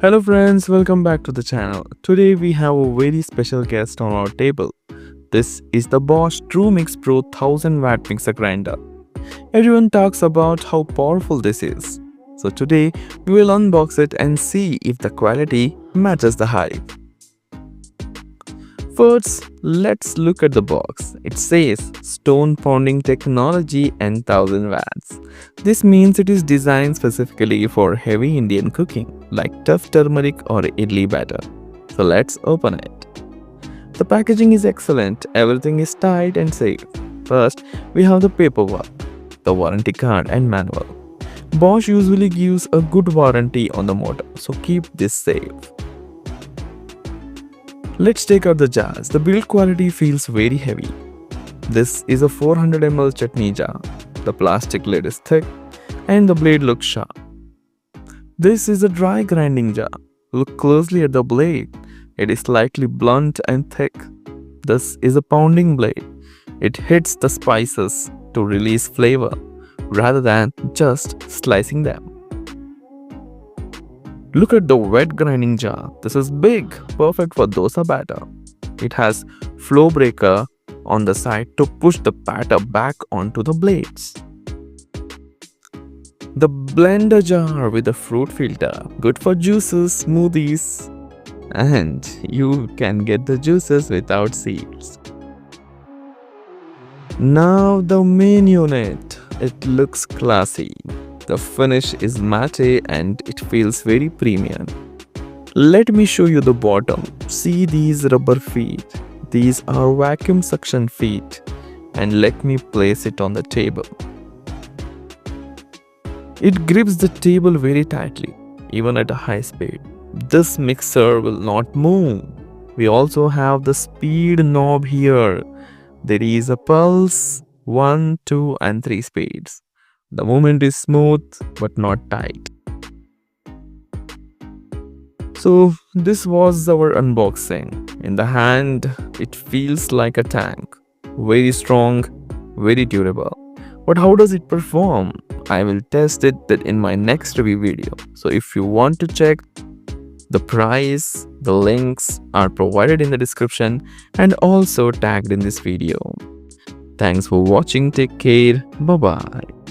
Hello friends, welcome back to the channel. Today we have a very special guest on our table. This is the BOSCH TrueMix Pro 1000 watt mixer grinder. Everyone talks about how powerful this is. So today we will unbox it and see if the quality matches the hype. First, let's look at the box. It says stone pounding technology and 1000 watts. This means it is designed specifically for heavy Indian cooking like tough turmeric or idli batter. So let's open it. The packaging is excellent, everything is tight and safe. First, we have the paperwork, the warranty card and manual. Bosch usually gives a good warranty on the motor, so keep this safe. Let's take out the jars. The build quality feels very heavy. This is a 400 ml chutney jar. The plastic lid is thick and the blade looks sharp. This is a dry grinding jar. Look closely at the blade. It is slightly blunt and thick. This is a pounding blade. It hits the spices to release flavor rather than just slicing them. Look at the wet grinding jar. This is big, perfect for dosa batter. It has flow breaker on the side to push the batter back onto the blades. The blender jar with a fruit filter, good for juices, smoothies, and you can get the juices without seeds. Now the main unit. It looks classy. The finish is matte and it feels very premium. Let me show you the bottom. See these rubber feet. These are vacuum suction feet. And let me place it on the table. It grips the table very tightly, even at a high speed. This mixer will not move. We also have the speed knob here. There is a pulse, 1, 2 and 3 speeds. The movement is smooth but not tight. So this was our unboxing. In the hand, it feels like a tank. Very strong, very durable. But how does it perform? I will test it in my next review video. So if you want to check the price, the links are provided in the description and also tagged in this video. Thanks for watching. Take care. Bye bye.